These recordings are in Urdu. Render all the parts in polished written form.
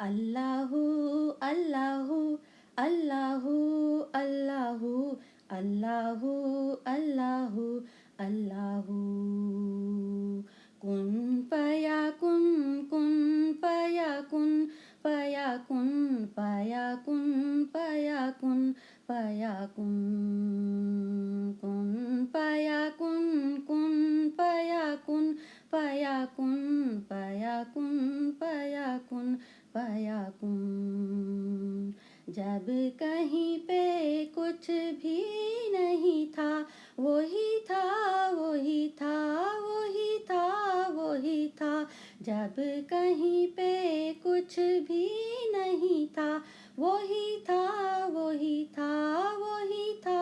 اللہ اللہ اللہ اللہ اللہ اللہ اللہ کن پیا کن کن پیا کن پیا کن پیا کن پیا کن پیا کن کن پیا کن کن پیا کن پیا کن پیا کن پیا کن پیا کن جب کہیں پہ کچھ بھی نہیں تھا وہی تھا وہی تھا وہی تھا وہی تھا جب کہیں پہ کچھ بھی نہیں تھا وہی تھا وہی تھا وہی تھا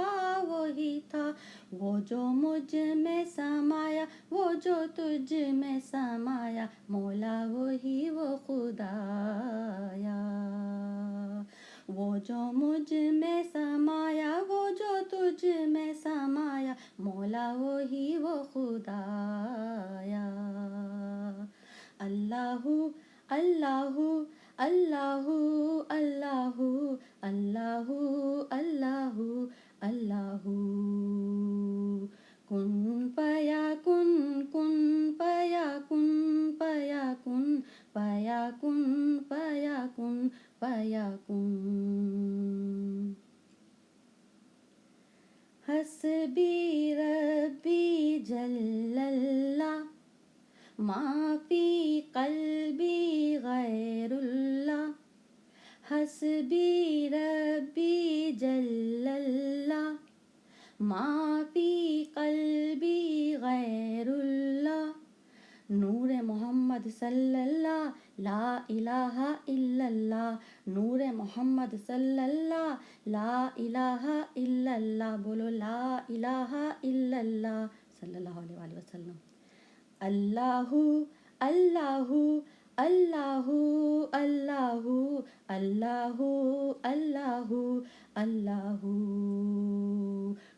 وہی تھا وہ جو مجھ میں سمایا وہ جو تجھ میں سمایا مولا وہی وہ خدایا وہ جو مجھ میں سمایا وہ جو تجھ میں سمایا مولا وہی وہ خدایا اللہ اللہ اللہ اللہ اللہ اللہ اللہ کن پیا کن کن پیا کن پیا کن پیا کن پیا کن پیا کن حسبی ربی جل اللہ ما فی قلبی غیر اللہ حسبی ربی جل اللہ ما فی قلبی غیر اللہ نور محمد صلی اللہ لا الہ الا اللہ نور محمد صلی اللہ لا الہ الا اللہ بولو لا الہ الا اللہ صلی اللہ علیہ وآلہ وسلم اللہ اللہ اللہ اللہ اللہ اللہ اللہ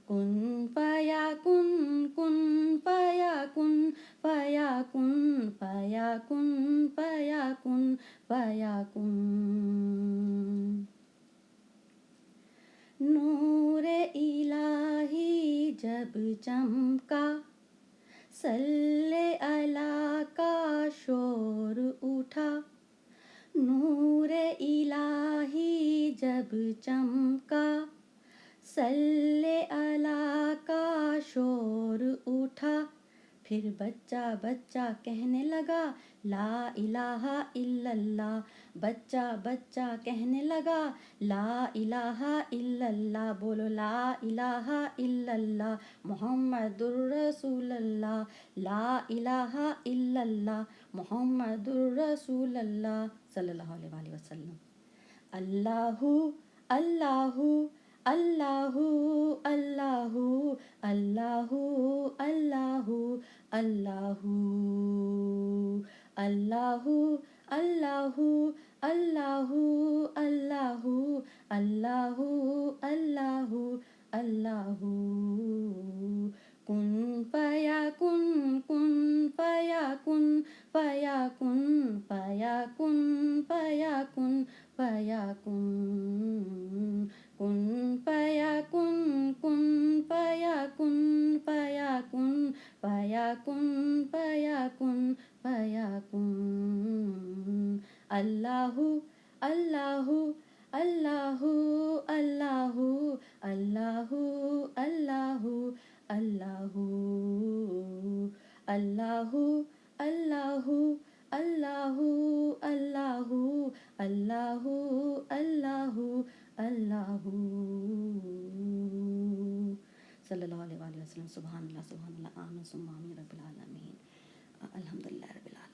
کن پیا کن کن پیا کن پیا کن پیا کن پیا کن پیا کن نور الہی جب چمکا صلی اللہ کا شور اٹھا نور الہی جب چمکا صلی اللہ کا شور اٹھا پھر بچہ بچہ کہنے لگا لا الہ الا اللہ بچہ بچہ کہنے لگا لا الہ الا اللہ بولو لا الہ الا اللہ محمد الرسول اللہ لا الہ الا اللہ محمد الرسول اللہ صلی اللہ علیہ وآلہ وسلم اللہ اللہ اللہ اللہ اللہ اللہ اللہ اللہ اللہ اللہ اللہ اللہ اللہ اللہ کن پیا کن کن پیا کن پیا کن پیا کن پیا کن پیا کن کن پیا کن کن پیا کن پیا کن پیا کن پیا کن پیا کن اللہ اللہ اللہ اللہ اللہ اللہ اللہ اللہ اللہ اللہ اللہ اللہ اللہ اللہ صلی اللہ علیہ وآلہ وسلم سبحان اللہ آمین ثم آمین رب العالمین الحمدللہ رب العالمین.